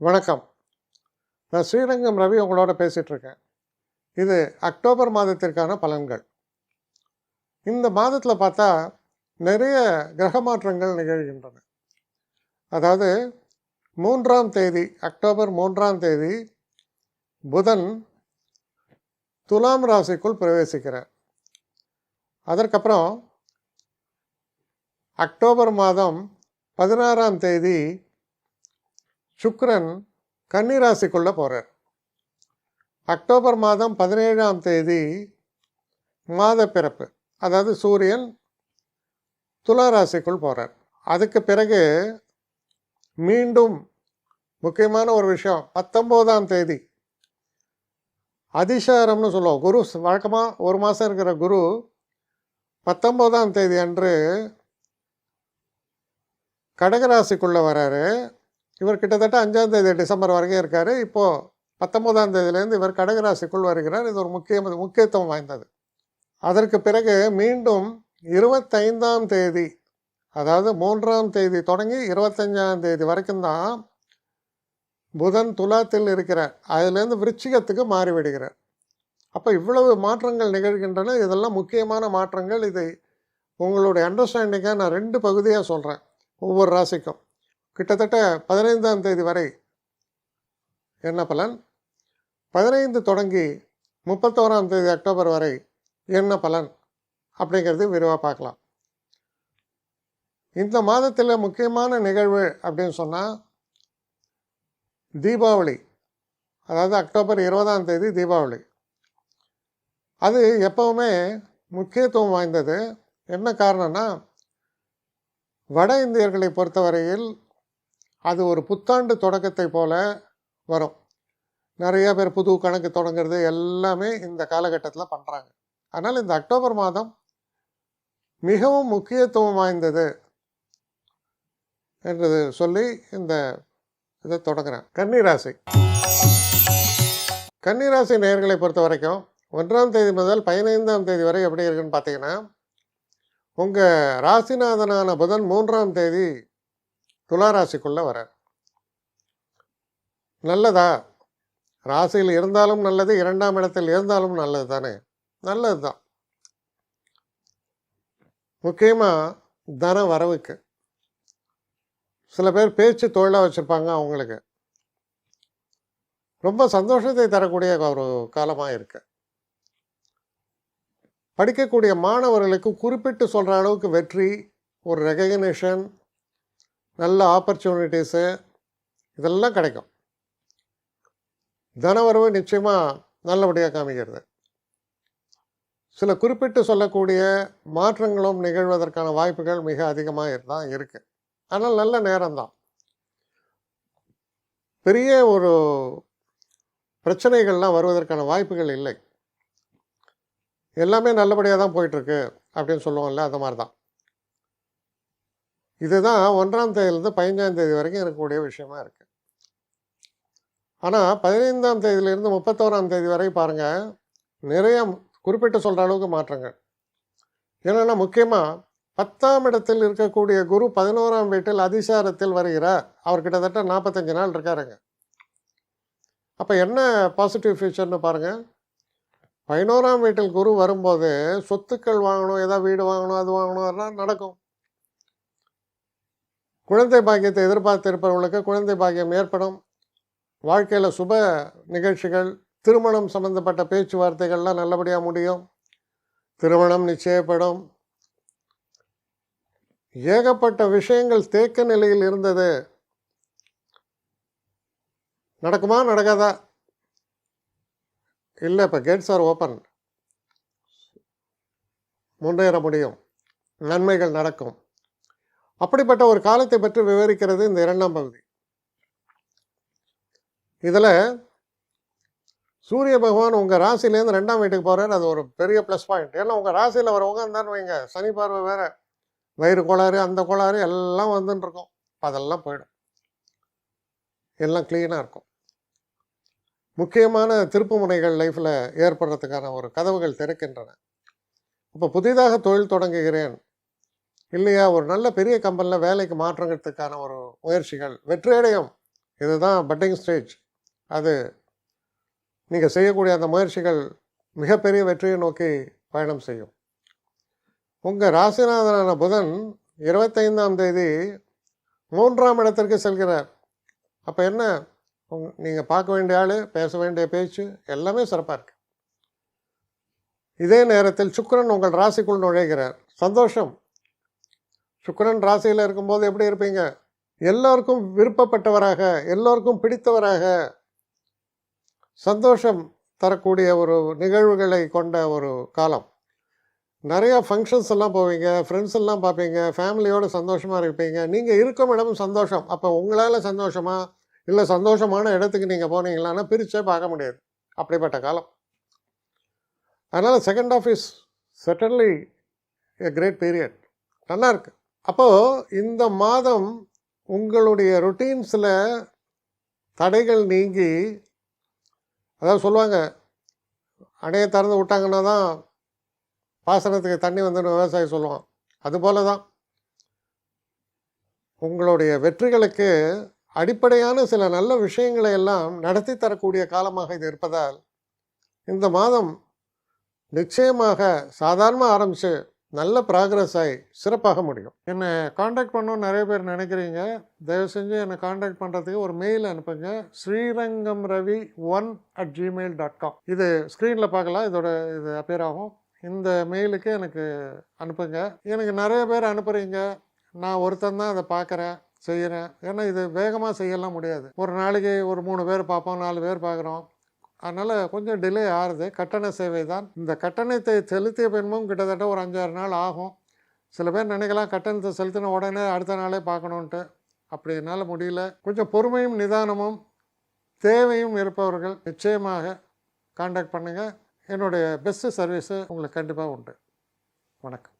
வணக்கம். நான் ஸ்ரீரங்கம் ரவி உங்களோட பேசிகிட்ருக்கேன். இது அக்டோபர் மாதத்திற்கான பலன்கள். இந்த மாதத்தில் பார்த்தா நிறைய கிரக மாற்றங்கள் நிகழ்கின்றன. அதாவது 3ஆம் தேதி, அக்டோபர் 3ஆம் தேதி புதன் துலாம் ராசிக்குள் பிரவேசிக்கிறார். அதற்கப்புறம் அக்டோபர் மாதம் 16ஆம் தேதி சுக்கிரன் கன்னி ராசிக்குள்ளே போகிறார். அக்டோபர் மாதம் 17ஆம் தேதி மாத பிறப்பு, அதாவது சூரியன் துலா ராசிக்குள் போகிறார். அதுக்கு பிறகு மீண்டும் முக்கியமான ஒரு விஷயம், 19ஆம் தேதி அதிசாரம்னு சொல்லுவோம். குரு வழக்கமாக ஒரு மாதம் இருக்கிற குரு 19ஆம் தேதி அன்று கடகராசிக்குள்ளே வராரு. இவர் கிட்டத்தட்ட 5ஆம் தேதி டிசம்பர் வரைக்கும் இருக்கார். இப்போது 19ஆம் தேதியிலேருந்து இவர் கடகராசிக்குள் வருகிறார். இது ஒரு முக்கியத்துவம் வாய்ந்தது. அதற்கு பிறகு மீண்டும் 25ஆம் தேதி, அதாவது 3ஆம் தேதி தொடங்கி 25ஆம் தேதி வரைக்கும் தான் புதன் துலாத்தில் இருக்கிறார். அதிலேருந்து விருச்சிகத்துக்கு மாறிவிடுகிறார். அப்போ இவ்வளவு மாற்றங்கள் நிகழ்கின்றன. இதெல்லாம் முக்கியமான மாற்றங்கள். இதை உங்களுடைய அண்டர்ஸ்டாண்டிங்காக நான் 2 பகுதியாக சொல்கிறேன். ஒவ்வொரு ராசிக்கும் கிட்டத்தட்ட 15ஆம் தேதி வரை என்ன பலன், 15 தொடங்கி 31ஆம் தேதி அக்டோபர் வரை என்ன பலன் அப்படிங்கிறது விரிவாக பார்க்கலாம். இந்த மாதத்தில் முக்கியமான நிகழ்வு அப்படின்னு சொன்னால் தீபாவளி, அதாவது அக்டோபர் 20ஆம் தேதி தீபாவளி. அது எப்போவுமே முக்கியத்துவம் வாய்ந்தது. என்ன காரணம்னா, வட இந்தியர்களை பொறுத்தவரையில் அது ஒரு புத்தாண்டு தொடக்கத்தை போல வரும். நிறைய பேர் புது கணக்கு தொடங்கிறது எல்லாமே இந்த காலகட்டத்தில் பண்ணுறாங்க. அதனால் இந்த அக்டோபர் மாதம் மிகவும் முக்கியத்துவம் வாய்ந்தது என்று சொல்லி இந்த இதை தொடங்குறேன். கன்னிராசி. கன்னிராசி நேயர்களை பொறுத்த வரைக்கும் 1ஆம் தேதி முதல் 15ஆம் தேதி வரை எப்படி இருக்குன்னு பார்த்தீங்கன்னா, உங்கள் ராசிநாதனான புதன் 3ஆம் தேதி துலா ராசிக்குள்ளே வரார். நல்லதா? ராசியில் இருந்தாலும் நல்லது, 2ஆம் இடத்தில் இருந்தாலும் நல்லது தானே? நல்லது தான். முக்கியமாக தன வரவுக்கு சில பேர் பேச்சு தொழிலாக வச்சுருப்பாங்க. அவங்களுக்கு ரொம்ப சந்தோஷத்தை தரக்கூடிய ஒரு காலமாக இருக்கு. படிக்கக்கூடிய மாணவர்களுக்கு குறிப்பிட்டு சொல்கிற அளவுக்கு வெற்றி, ஒரு ரெகக்னேஷன், நல்ல ஆப்பர்ச்சுனிட்டிஸு இதெல்லாம் கிடைக்கும். தனவரவு நிச்சயமாக நல்லபடியாக காமிக்கிறது. சில குறிப்பிட்டு சொல்லக்கூடிய மாற்றங்களும் நிகழ்வதற்கான வாய்ப்புகள் மிக அதிகமாக தான் இருக்குது. ஆனால் நல்ல நேரம்தான். பெரிய ஒரு பிரச்சனைகள்லாம் வருவதற்கான வாய்ப்புகள் இல்லை. எல்லாமே நல்லபடியாக தான் போயிட்டுருக்கு அப்படின்னு சொல்லுவோம்ல, அந்த மாதிரி தான். இதுதான் 1ஆம் தேதியிலேருந்து 15ஆம் தேதி வரைக்கும் இருக்கக்கூடிய விஷயமா இருக்குது. ஆனால் 15ஆம் தேதியிலேருந்து 31ஆம் தேதி வரை பாருங்கள், நிறைய குறிப்பிட்டு சொல்கிற அளவுக்கு மாற்றங்கள். என்னென்னா, முக்கியமாக 10ஆம் இடத்தில் இருக்கக்கூடிய குரு 11ஆம் வீட்டில் அதிசாரத்தில் வருகிறார். அவர் கிட்டத்தட்ட 45 நாள் இருக்காருங்க. அப்போ என்ன பாசிட்டிவ் ஃபியூச்சர்னு பாருங்கள். 11ஆம் வீட்டில் குரு வரும்போது சொத்துக்கள் வாங்கணும், ஏதாவது வீடு வாங்கணும், அது வாங்கணும், அதெல்லாம் நடக்கும். குழந்தை பாக்கியத்தை எதிர்பார்த்திருப்பவர்களுக்கு குழந்தை பாக்கியம் ஏற்படும். வாழ்க்கையில் சுப நிகழ்ச்சிகள், திருமணம் சம்பந்தப்பட்ட பேச்சுவார்த்தைகள்லாம் நல்லபடியாக முடியும். திருமணம் நிச்சயப்படும். ஏகப்பட்ட விஷயங்கள் தேக்க நிலையில் இருந்தது. நடக்குமா நடக்காதா? இல்லை, இப்போ கேட்ஸ் ஆர் ஓப்பன். முன்னேற முடியும், நன்மைகள் நடக்கும். அப்படிப்பட்ட ஒரு காலத்தை பற்றி விவரிக்கிறது இந்த 2ஆம் பகுதி. இதில் சூரிய பகவான் உங்கள் ராசிலேருந்து 2ஆம் வீட்டுக்கு போகிறார். அது ஒரு பெரிய ப்ளஸ் பாயிண்ட். ஏன்னா உங்கள் ராசியில் வரவங்க இருந்தான்னு வைங்க, சனி பார்வை வேறு, வயிறு கோளாறு, அந்த கோளாறு எல்லாம் வந்துன்னு இருக்கும். அதெல்லாம் போயிடும். எல்லாம் க்ளீனாக இருக்கும். முக்கியமான திருப்பு முனைகள் லைஃப்பில் ஏற்படுறதுக்கான ஒரு கதவுகள் திறக்கின்றன. இப்போ புதிதாக தொழில் தொடங்குகிறேன் இல்லையா, ஒரு நல்ல பெரிய கம்பெனியில் வேலைக்கு மாற்றங்கிறதுக்கான ஒரு முயற்சிகள் வெற்றியடையும். இதுதான் பட்டிங் ஸ்டேஜ். அது நீங்கள் செய்யக்கூடிய அந்த முயற்சிகள் மிகப்பெரிய வெற்றியை நோக்கி பயணம் செய்யும். உங்கள் ராசிநாதனான புதன் 25ஆம் தேதி 3ஆம் இடத்திற்கு செல்கிறார். அப்போ என்ன, நீங்கள் பார்க்க வேண்டிய ஆள், பேச வேண்டிய பேச்சு எல்லாமே சிறப்பாக இருக்கு. இதே நேரத்தில் சுக்கிரன் உங்கள் ராசிக்குள் நுழைகிறார். சந்தோஷம். சுக்கிரன் ராசியில் இருக்கும்போது எப்படி இருப்பீங்க? எல்லோருக்கும் விருப்பப்பட்டவராக, எல்லோருக்கும் பிடித்தவராக, சந்தோஷம் தரக்கூடிய ஒரு நிகழ்வுகளை கொண்ட ஒரு காலம். நிறையா ஃபங்க்ஷன்ஸ் எல்லாம் போவீங்க, ஃப்ரெண்ட்ஸ் எல்லாம் பார்ப்பீங்க, ஃபேமிலியோடு சந்தோஷமாக இருப்பீங்க. நீங்கள் இருக்கும் இடமும் சந்தோஷம். அப்போ உங்களால் சந்தோஷமா இல்லை சந்தோஷமான இடத்துக்கு நீங்கள் போனீங்களான்னா பிரித்தே பார்க்க முடியாது. அப்படிப்பட்ட காலம். அதனால் second half is certainly a great period. நல்லா இருக்கு. அப்போது இந்த மாதம் உங்களுடைய ரொட்டீன்ஸில் தடைகள் நீங்கி, அதாவது சொல்லுவாங்க, அணையை திறந்து விட்டாங்கன்னா தான் பாசனத்துக்கு தண்ணி வந்துன்னு விவசாயி சொல்லுவான். அதுபோல தான் உங்களுடைய வெற்றிகளுக்கு அடிப்படையான சில நல்ல விஷயங்களை எல்லாம் நடத்தி தரக்கூடிய காலமாக இது இருப்பதால் இந்த மாதம் நிச்சயமாக சாதாரணமாக ஆரம்பித்து நல்ல ப்ராக்ரஸ் ஆகி சிறப்பாக முடியும். என்னை காண்டாக்ட் பண்ணணும்னு நிறைய பேர் நினைக்கிறீங்க. தயவு செஞ்சு என்னை காண்டாக்ட் பண்ணுறதுக்கு ஒரு மெயில் அனுப்புங்க. srirangamravi1@gmail.com. இது ஸ்க்ரீனில் பார்க்கலாம், இது அப்பியர் ஆகும். இந்த மெயிலுக்கு எனக்கு அனுப்புங்க. எனக்கு நிறைய பேர் அனுப்புகிறீங்க. நான் ஒருத்தன் தான் அதை பார்க்குறேன், செய்கிறேன். ஏன்னா இது வேகமாக செய்யலாம் முடியாது. ஒரு நாளைக்கு ஒரு 3 பேர் பார்ப்போம், 4 பேர் பார்க்குறோம். அதனால் கொஞ்சம் டிலே ஆகுது. கட்டண சேவை தான். இந்த கட்டணத்தை செலுத்திய பின்பும் கிட்டத்தட்ட ஒரு 5-6 நாள் ஆகும். சில பேர் நினைக்கலாம் கட்டணத்தை செலுத்தின உடனே அடுத்த நாளே பார்க்கணுன்ட்டு. அப்படி என்னால் முடியல. கொஞ்சம் பொறுமையும் நிதானமும் தேவையும் இருப்பவர்கள் நிச்சயமாக காண்டாக்ட் பண்ணுங்கள். என்னுடைய பெஸ்ட்டு சர்வீஸு உங்களுக்கு கண்டிப்பாக உண்டு. வணக்கம்.